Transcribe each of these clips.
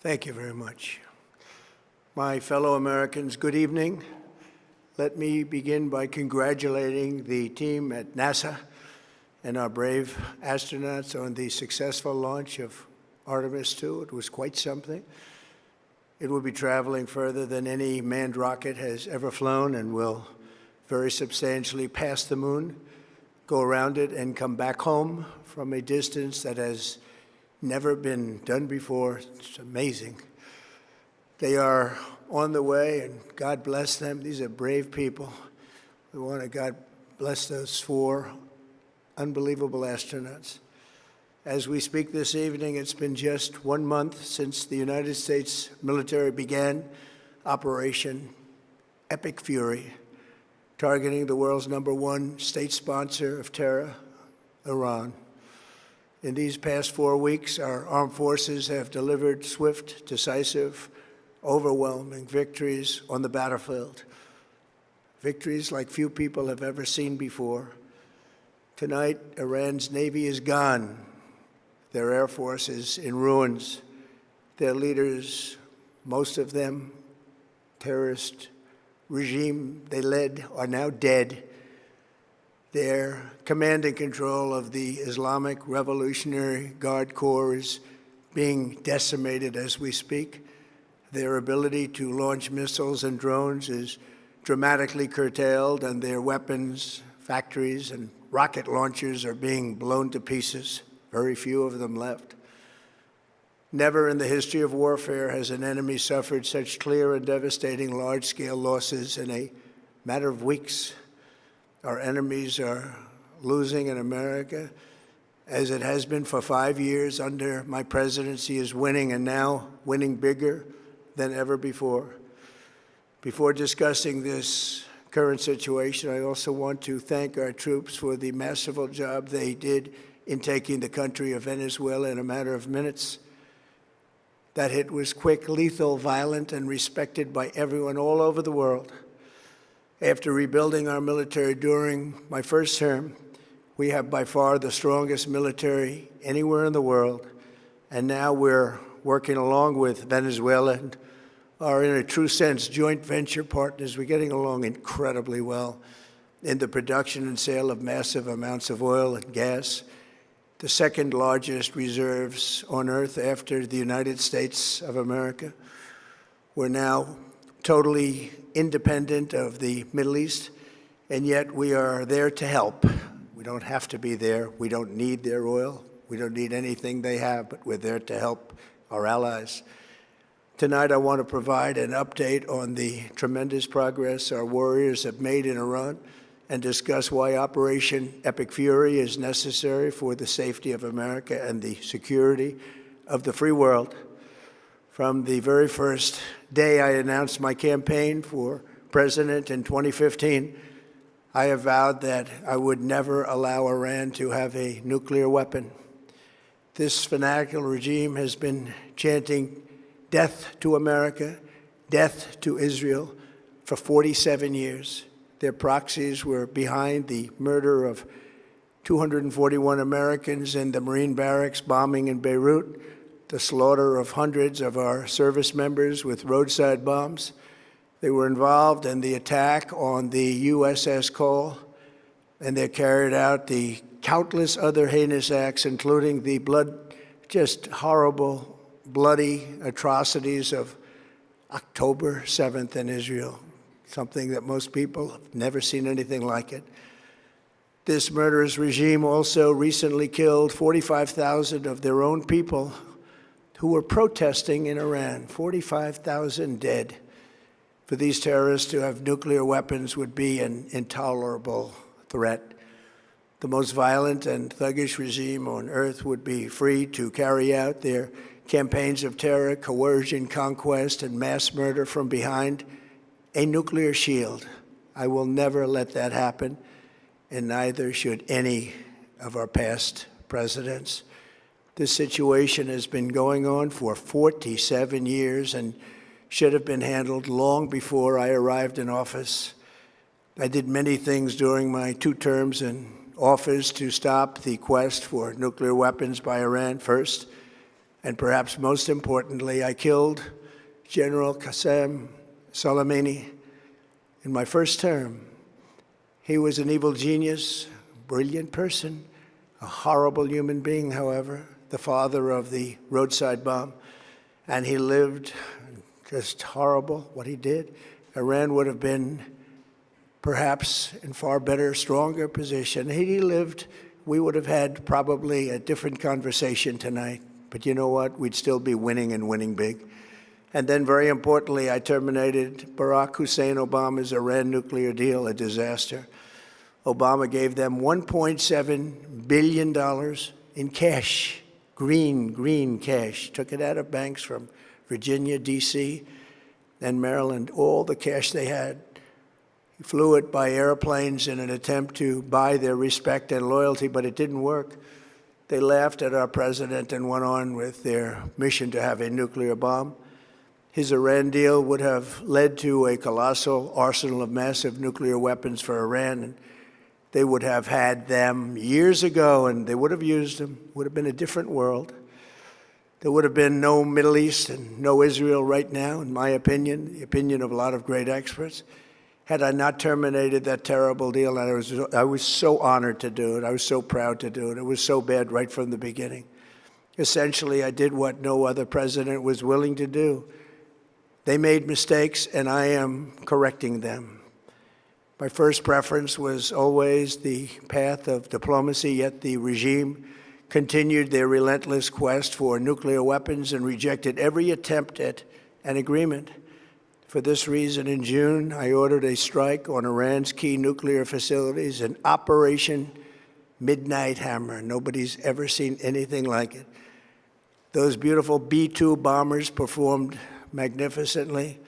Thank you very much. My fellow Americans, good evening. Let me begin by congratulating the team at NASA and our brave astronauts on the successful launch of Artemis II. It was quite something. It will be traveling further than any manned rocket has ever flown and will very substantially pass the moon, go around it, and come back home from a distance that has never been done before. It's amazing. They are on the way, and God bless them. These are brave people. We want to God bless those 4 unbelievable astronauts. As we speak this evening, it's been just 1 month since the United States military began Operation Epic Fury, targeting the world's #1 state sponsor of terror, Iran. In these past 4 weeks, our armed forces have delivered swift, decisive, overwhelming victories on the battlefield, victories like few people have ever seen before. Tonight, Iran's Navy is gone. Their Air Force is in ruins. Their leaders, most of them terrorist regime they led, are now dead. Their command and control of the Islamic Revolutionary Guard Corps is being decimated as we speak. Their ability to launch missiles and drones is dramatically curtailed, and their weapons, factories, and rocket launchers are being blown to pieces. Very few of them left. Never in the history of warfare has an enemy suffered such clear and devastating large-scale losses in a matter of weeks. Our enemies are losing in America, as it has been for 5 years under my presidency, is winning, and now winning bigger than ever before. Before discussing this current situation, I also want to thank our troops for the masterful job they did in taking the country of Venezuela in a matter of minutes. That hit was quick, lethal, violent, and respected by everyone all over the world. After rebuilding our military during my first term, we have by far the strongest military anywhere in the world. And now we're working along with Venezuela and are, in a true sense, joint venture partners. We're getting along incredibly well in the production and sale of massive amounts of oil and gas, the second largest reserves on earth after the United States of America. We're now totally independent of the Middle East, and yet we are there to help. We don't have to be there. We don't need their oil. We don't need anything they have, but we're there to help our allies. Tonight, I want to provide an update on the tremendous progress our warriors have made in Iran and discuss why Operation Epic Fury is necessary for the safety of America and the security of the free world. From the very first day I announced my campaign for president in 2015, I have vowed that I would never allow Iran to have a nuclear weapon. This fanatical regime has been chanting death to America, death to Israel for 47 years. Their proxies were behind the murder of 241 Americans in the Marine barracks bombing in Beirut, the slaughter of hundreds of our service members with roadside bombs. They were involved in the attack on the USS Cole, and they carried out the countless other heinous acts, including the just horrible, bloody atrocities of October 7th in Israel, something that most people have never seen anything like it. This murderous regime also recently killed 45,000 of their own people who were protesting in Iran. 45,000 dead. For these terrorists to have nuclear weapons would be an intolerable threat. The most violent and thuggish regime on earth would be free to carry out their campaigns of terror, coercion, conquest, and mass murder from behind a nuclear shield. I will never let that happen, and neither should any of our past presidents. This situation has been going on for 47 years and should have been handled long before I arrived in office. I did many things during my 2 terms in office to stop the quest for nuclear weapons by Iran. First, And perhaps most importantly, I killed General Qasem Soleimani in my first term. He was an evil genius, brilliant person, a horrible human being, however, the father of the roadside bomb. And he lived just horrible, what he did. Iran would have been perhaps in far better, stronger position. Had he lived, we would have had probably a different conversation tonight. But you know what? We'd still be winning and winning big. And then very importantly, I terminated Barack Hussein Obama's Iran nuclear deal, a disaster. Obama gave them $1.7 billion in cash, green cash. Took it out of banks from Virginia, D.C., and Maryland, all the cash they had. He flew it by airplanes in an attempt to buy their respect and loyalty, but it didn't work. They laughed at our president and went on with their mission to have a nuclear bomb. His Iran deal would have led to a colossal arsenal of massive nuclear weapons for Iran, and they would have had them years ago, and they would have used them. It would have been a different world. There would have been no Middle East and no Israel right now, in my opinion, the opinion of a lot of great experts, had I not terminated that terrible deal. And I was so honored to do it. I was so proud to do it. It was so bad right from the beginning. Essentially, I did what no other president was willing to do. They made mistakes, and I am correcting them. My first preference was always the path of diplomacy, yet the regime continued their relentless quest for nuclear weapons and rejected every attempt at an agreement. For this reason, in June, I ordered a strike on Iran's key nuclear facilities, an Operation Midnight Hammer. Nobody's ever seen anything like it. Those beautiful B-2 bombers performed magnificently.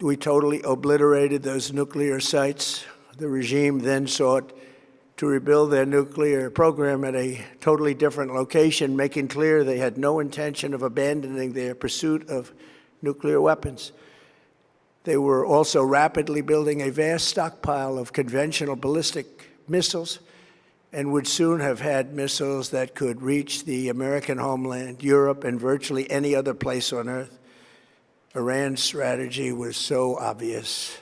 We totally obliterated those nuclear sites. The regime then sought to rebuild their nuclear program at a totally different location, making clear they had no intention of abandoning their pursuit of nuclear weapons. They were also rapidly building a vast stockpile of conventional ballistic missiles and would soon have had missiles that could reach the American homeland, Europe, and virtually any other place on Earth. Iran's strategy was so obvious.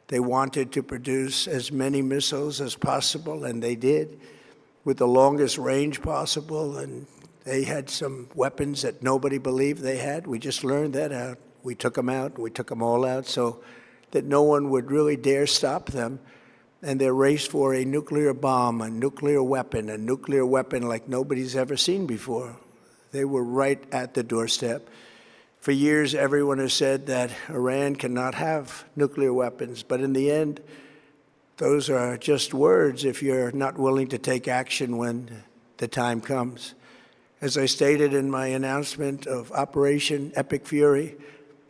They wanted to produce as many missiles as possible, and they did, with the longest range possible, and they had some weapons that nobody believed they had. We just learned that out. We took them out. We took them all out so that no one would really dare stop them. And their race for a nuclear bomb, a nuclear weapon like nobody's ever seen before. They were right at the doorstep. For years, everyone has said that Iran cannot have nuclear weapons. But in the end, those are just words if you're not willing to take action when the time comes. As I stated in my announcement of Operation Epic Fury,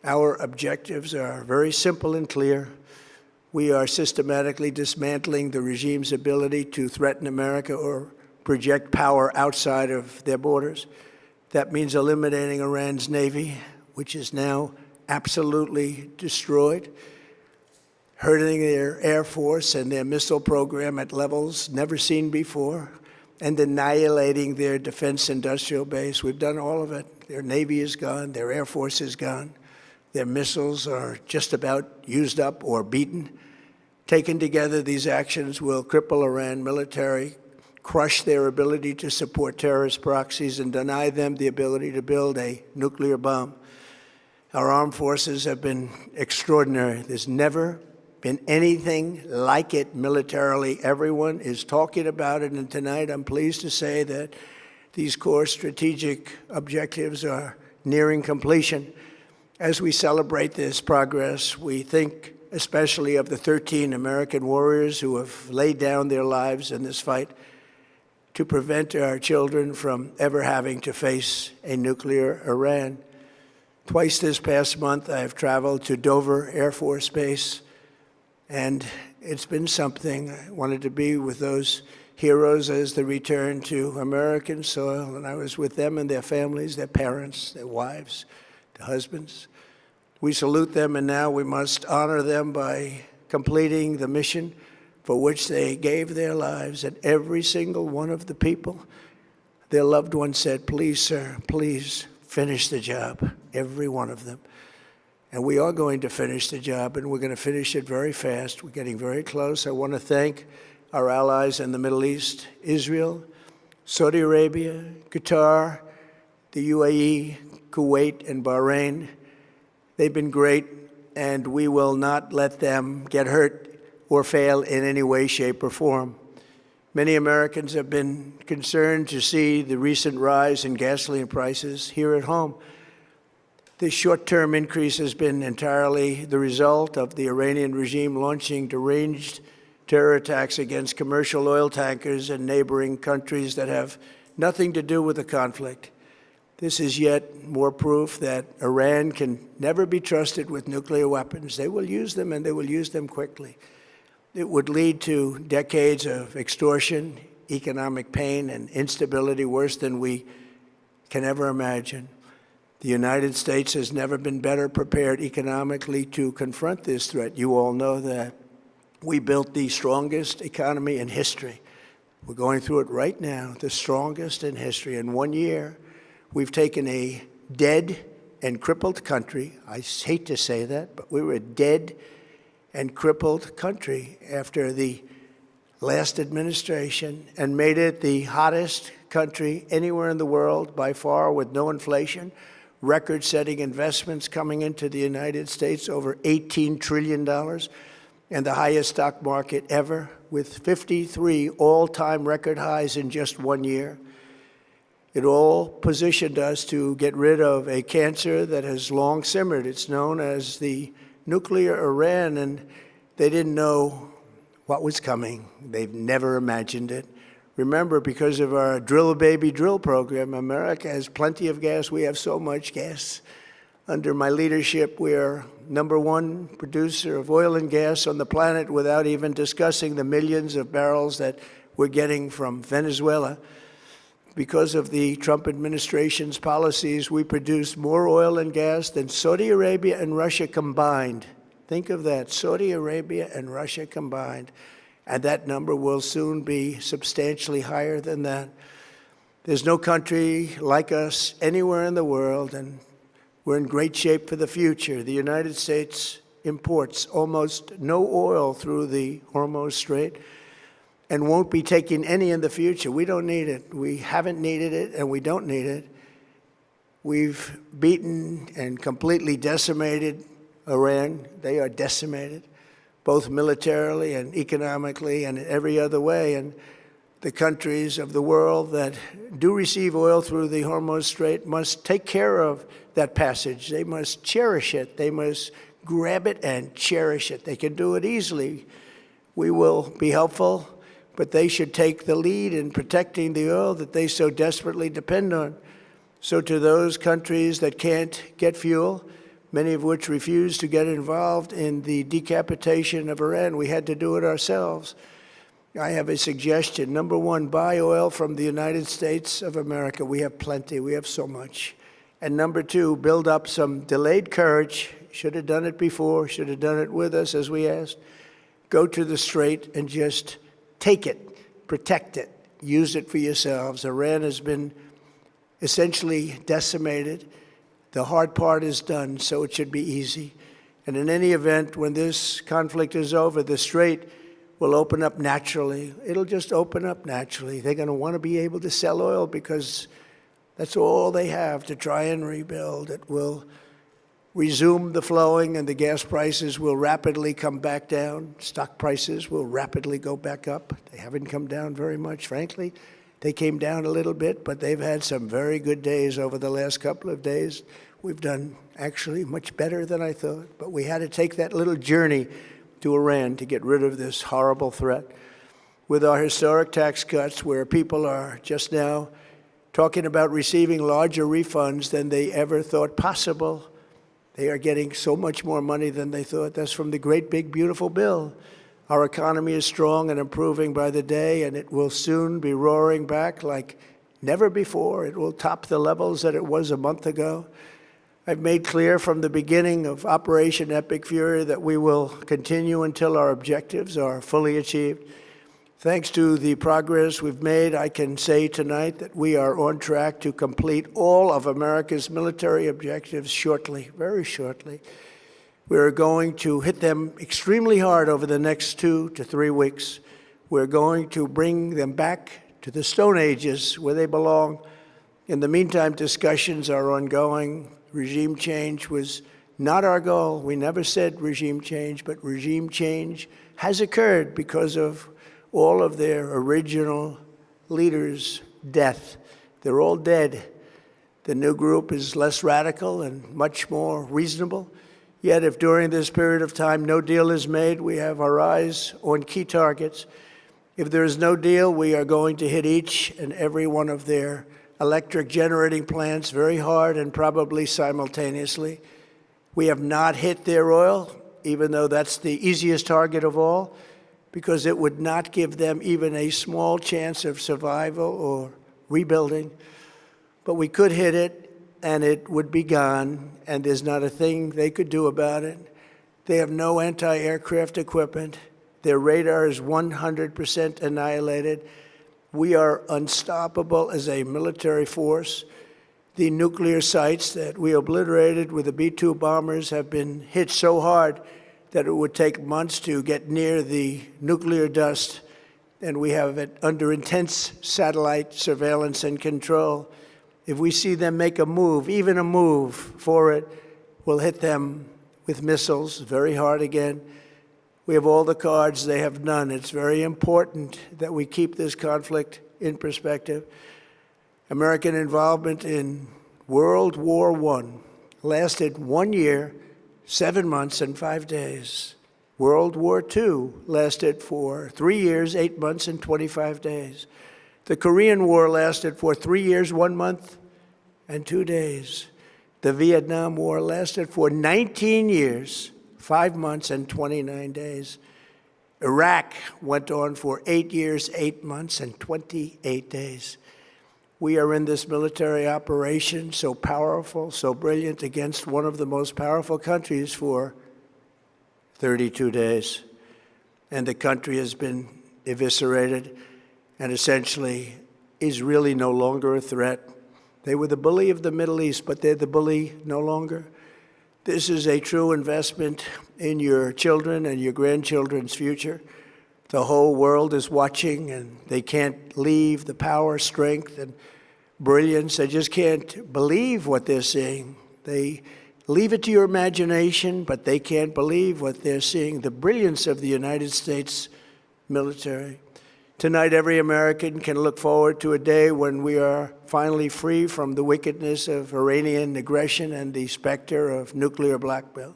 our objectives are very simple and clear. We are systematically dismantling the regime's ability to threaten America or project power outside of their borders. That means eliminating Iran's Navy, which is now absolutely destroyed, hurting their Air Force and their missile program at levels never seen before, and annihilating their defense industrial base. We've done all of it. Their Navy is gone. Their Air Force is gone. Their missiles are just about used up or beaten. Taken together, these actions will cripple Iran military, crush their ability to support terrorist proxies, and deny them the ability to build a nuclear bomb. Our armed forces have been extraordinary. There's never been anything like it militarily. Everyone is talking about it, and tonight I'm pleased to say that these core strategic objectives are nearing completion. As we celebrate this progress, we think especially of the 13 American warriors who have laid down their lives in this fight to prevent our children from ever having to face a nuclear Iran. Twice this past month, I have traveled to Dover Air Force Base, and it's been something. I wanted to be with those heroes as they return to American soil, and I was with them and their families, their parents, their wives, their husbands. We salute them, and now we must honor them by completing the mission for which they gave their lives. And every single one of the people, their loved ones said, please, sir, please finish the job, every one of them. And we are going to finish the job, and we're going to finish it very fast. We're getting very close. I want to thank our allies in the Middle East, Israel, Saudi Arabia, Qatar, the UAE, Kuwait, and Bahrain. They've been great, and we will not let them get hurt or fail in any way, shape, or form. Many Americans have been concerned to see the recent rise in gasoline prices here at home. This short-term increase has been entirely the result of the Iranian regime launching deranged terror attacks against commercial oil tankers in neighboring countries that have nothing to do with the conflict. This is yet more proof that Iran can never be trusted with nuclear weapons. They will use them, and they will use them quickly. It would lead to decades of extortion, economic pain, and instability worse than we can ever imagine. The United States has never been better prepared economically to confront this threat. You all know that. We built the strongest economy in history. We're going through it right now, the strongest in history. In 1 year, we've taken a dead and crippled country. I hate to say that, but we were a dead and crippled country after the last administration and made it the hottest country anywhere in the world by far, with no inflation, record-setting investments coming into the United States, over $18 trillion, and the highest stock market ever, with 53 all-time record highs in just 1 year. It all positioned us to get rid of a cancer that has long simmered. It's known as the nuclear Iran, and they didn't know what was coming. They've never imagined it. Remember, because of our Drill Baby Drill program, America has plenty of gas. We have so much gas. Under my leadership, we are #1 producer of oil and gas on the planet, without even discussing the millions of barrels that we're getting from Venezuela. Because of the Trump administration's policies, we produce more oil and gas than Saudi Arabia and Russia combined. Think of that, Saudi Arabia and Russia combined. And that number will soon be substantially higher than that. There's no country like us anywhere in the world, and we're in great shape for the future. The United States imports almost no oil through the Hormuz Strait and won't be taking any in the future. We don't need it. We haven't needed it, and we don't need it. We've beaten and completely decimated Iran. They are decimated, both militarily and economically and in every other way. And the countries of the world that do receive oil through the Hormuz Strait must take care of that passage. They must cherish it. They must grab it and cherish it. They can do it easily. We will be helpful, but they should take the lead in protecting the oil that they so desperately depend on. So to those countries that can't get fuel, many of which refuse to get involved in the decapitation of Iran, we had to do it ourselves. I have a suggestion. #1, buy oil from the United States of America. We have plenty. We have so much. And #2, build up some delayed courage. Should have done it before. Should have done it with us, as we asked. Go to the Strait and just take it, protect it, use it for yourselves. Iran has been essentially decimated. The hard part is done, so it should be easy. And in any event, when this conflict is over, the Strait will open up naturally. It'll just open up naturally. They're going to want to be able to sell oil because that's all they have to try and rebuild. It will resume the flowing, and the gas prices will rapidly come back down. Stock prices will rapidly go back up. They haven't come down very much, frankly. They came down a little bit, but they've had some very good days over the last couple of days. We've done actually much better than I thought, but we had to take that little journey to Iran to get rid of this horrible threat. With our historic tax cuts, where people are just now talking about receiving larger refunds than they ever thought possible, they are getting so much more money than they thought. That's from the great big beautiful bill. Our economy is strong and improving by the day, and it will soon be roaring back like never before. It will top the levels that it was a month ago. I've made clear from the beginning of Operation Epic Fury that we will continue until our objectives are fully achieved. Thanks to the progress we've made, I can say tonight that we are on track to complete all of America's military objectives shortly, very shortly. We're going to hit them extremely hard over the next 2 to 3 weeks. We're going to bring them back to the Stone Ages where they belong. In the meantime, discussions are ongoing. Regime change was not our goal. We never said regime change, but regime change has occurred because of all of their original leaders' death. They're all dead. The new group is less radical and much more reasonable. Yet if during this period of time no deal is made, we have our eyes on key targets. If there is no deal, we are going to hit each and every one of their electric generating plants very hard and probably simultaneously. We have not hit their oil, even though that's the easiest target of all, because it would not give them even a small chance of survival or rebuilding. But we could hit it, and it would be gone, and there's not a thing they could do about it. They have no anti-aircraft equipment. Their radar is 100% annihilated. We are unstoppable as a military force. The nuclear sites that we obliterated with the B-2 bombers have been hit so hard that it would take months to get near the nuclear dust, and we have it under intense satellite surveillance and control. If we see them make a move, even a move for it, we'll hit them with missiles very hard again. We have all the cards, they have none. It's very important that we keep this conflict in perspective. American involvement in World War I lasted 1 year, 7 months, and 5 days. World War II lasted for 3 years, 8 months, and 25 days. The Korean War lasted for 3 years, 1 month, and 2 days. The Vietnam War lasted for 19 years, 5 months, and 29 days. Iraq went on for 8 years, 8 months, and 28 days. We are in this military operation, so powerful, so brilliant, against one of the most powerful countries for 32 days. And the country has been eviscerated and essentially is really no longer a threat. They were the bully of the Middle East, but they're the bully no longer. This is a true investment in your children and your grandchildren's future. The whole world is watching, and they can't leave the power, strength, and brilliance. They just can't believe what they're seeing. They leave it to your imagination, but they can't believe what they're seeing, the brilliance of the United States military. Tonight, every American can look forward to a day when we are finally free from the wickedness of Iranian aggression and the specter of nuclear blackmail.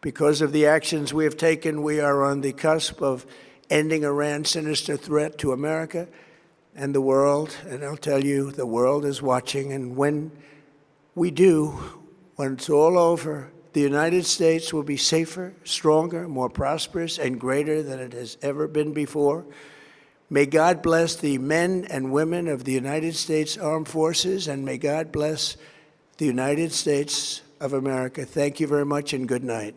Because of the actions we have taken, we are on the cusp of ending Iran's sinister threat to America and the world. And I'll tell you, the world is watching. And when we do, when it's all over, the United States will be safer, stronger, more prosperous, and greater than it has ever been before. May God bless the men and women of the United States Armed Forces, and may God bless the United States of America. Thank you very much, and good night.